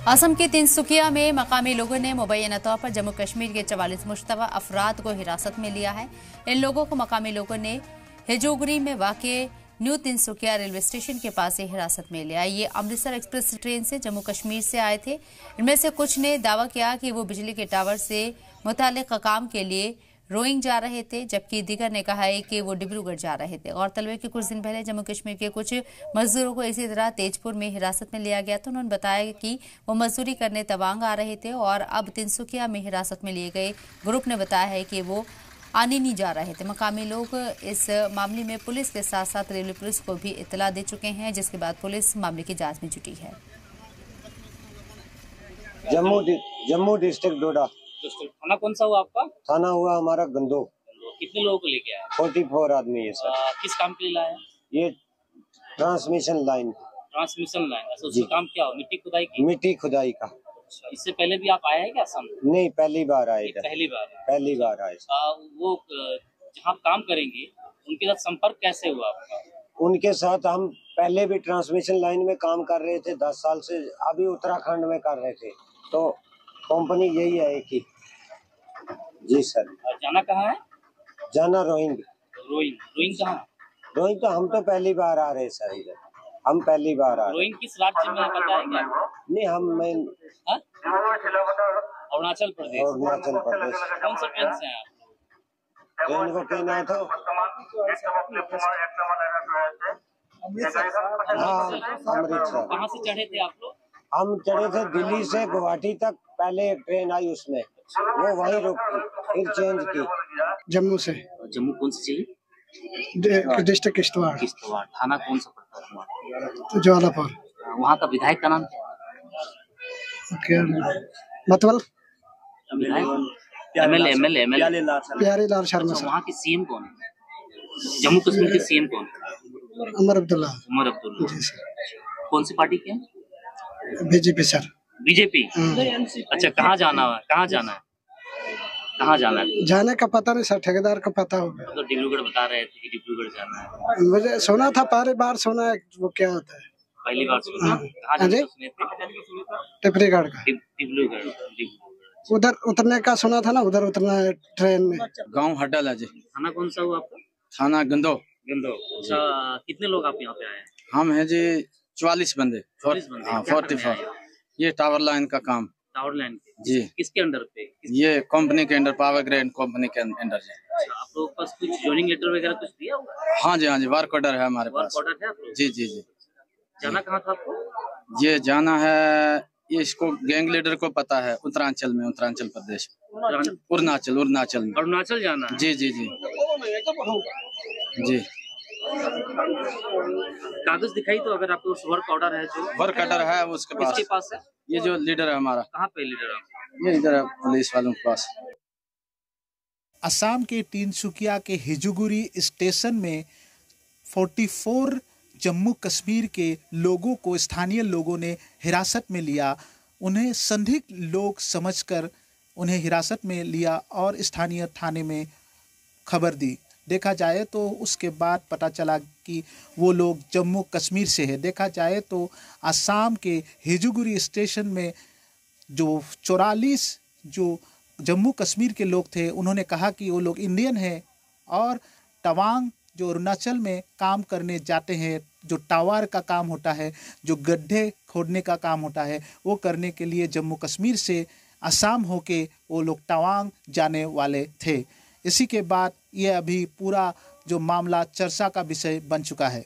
असम के तिनसुकिया में मकामी लोगों ने मुबैना तौर पर जम्मू कश्मीर के 44 मुश्तबा अफराद को हिरासत में लिया है। इन लोगों को मकामी लोगों ने हिजोगरी में वाक़े न्यू तिनसुकिया रेलवे स्टेशन के पास से हिरासत में लिया। ये अमृतसर एक्सप्रेस ट्रेन से जम्मू कश्मीर से आए थे। इनमें से कुछ ने दावा किया कि वो बिजली के टावर से मुताल्लिक काम के लिए रोइंग जा रहे थे, जबकि दीगर ने कहा है कि वो डिब्रूगढ़ जा रहे थे। गौरतलब है कि कुछ दिन पहले जम्मू कश्मीर के कुछ मजदूरों को इसी तरह तेजपुर में हिरासत में लिया गया था। उन्होंने बताया कि वो मजदूरी करने तवांग आ रहे थे और अब तिनसुकिया में हिरासत में लिए गए ग्रुप ने बताया है कि वो आने नहीं जा रहे थे। मकामी लोग इस मामले में पुलिस के साथ साथ रेलवे पुलिस को भी इत्तला दे चुके हैं, जिसके बाद पुलिस मामले की जांच में जुटी है। जम्मू डिस्ट्रिक्ट डोडा। थाना कौन सा हुआ आपका? थाना हुआ हमारा गंदो। कितने लोगों को लेके आया? 44 आदमी है सर। किस काम के लिए लाया? ये ट्रांसमिशन लाइन। अच्छा, उसका काम क्या हो? मिट्टी खुदाई की? मिट्टी खुदाई का। अच्छा, इससे पहले भी आप आए हैं क्या असम? नहीं, पहली बार आए। पहली बार आए। वो जहाँ काम करेंगे उनके साथ संपर्क कैसे हुआ आपका? उनके साथ हम पहले भी ट्रांसमिशन लाइन में काम कर रहे थे 10 साल से, अभी उत्तराखंड में कर रहे थे, तो कंपनी यही है एक ही। जी सर। जाना कहाँ है? जाना रोइंग कहाँ? रोइंग तो हम तो पहली बार आ रहे सर, इधर हम पहली बार आ रहे। रोइंग किस राज्य में पता है क्या? नहीं, अरुणाचल प्रदेश। कौन सा ट्रेन से हैं आप? ट्रेन को कहना था अमृतसर। कहाँ से चढ़े थे आप लोग? हम चढ़े थे दिल्ली से गुवाहाटी तक, पहले एक ट्रेन आई उसमें वो वहीं रुकी, फिर चेंज की। जम्मू से। जम्मू कौन सी जगह? डिस्ट्रिक्ट किश्तवाड़। थाना कौन सा पड़ता है? ज्वालापुर। वहाँ का विधायक का नाम क्या? मतलब एमएलए प्यारेलाल शर्मा सर। वहाँ के सीएम कौन है? जम्मू कश्मीर के सीएम कौन है? उमर अब्दुल्ला। जी सर। कौन सी पार्टी के हैं? BJP sir. बीजेपी। अच्छा, कहाँ जाना है? जाने का पता नहीं सर, ठेकेदार का पता होगा। तो डिब्रूगढ़ बता रहे थे कि डिब्रूगढ़ जाना है। मुझे सुना था, पहली बार सुना है वो क्या होता है। पहली बार सुना? कहाँ जाने का सुने थे? टिपरीगढ़ का। डिब्रूगढ़। उधर उतरने का सुना था ना, उधर उतरना है ट्रेन में। गाँव हड्डल है जी। थाना कौन सा हुआ आपका? थाना गंदो। अच्छा, कितने लोग आप यहाँ पे आए हैं? हम हैं जी 44 बंदे। 44। ये टावर लाइन का काम। टावर लाइन जी। किसके अंडर पे? ये कंपनी के अंडर, पावर ग्रेड कंपनी के अंडर जी। अच्छा, आप लोगों के पास कुछ ज्वाइनिंग लेटर वगैरह कुछ दिया हुआ है? हाँ जी, वर्क ऑर्डर है हमारे पास। वर्क ऑर्डर है आप लोग? जी। जाना कहाँ था आपको? ये जाना है, ये इसको गैंग लीडर को पता है, उत्तरांचल प्रदेश। अरुणाचल जाना है? जी। कागज दिखाई तो, अगर आपको वर्क ऑर्डर है जो? वर्क ऑर्डर है उसके पास। किसके पास है? ये जो लीडर है हमारा। कहाँ पे लीडर है? ये इधर है, पुलिस वालों के पास। असम के तिनसुकिया के हिजुगुरी स्टेशन में 44 जम्मू कश्मीर के लोगों को स्थानीय लोगों ने हिरासत में लिया। उन्हें संदिग्ध लोग समझकर उन्हें हिरासत में लिया और स्थानीय थाने में खबर दी। देखा जाए तो उसके बाद पता चला कि वो लोग जम्मू कश्मीर से है। देखा जाए तो असम के हिजुगुरी स्टेशन में जो 44 जो जम्मू कश्मीर के लोग थे, उन्होंने कहा कि वो लोग इंडियन हैं और तवांग जो अरुणाचल में काम करने जाते हैं, जो टावर का काम होता है, जो गड्ढे खोदने का काम होता है, वो करने के लिए जम्मू कश्मीर से असम होके वो लोग तवांग जाने वाले थे। इसी के बाद ये अभी पूरा जो मामला चर्चा का विषय बन चुका है।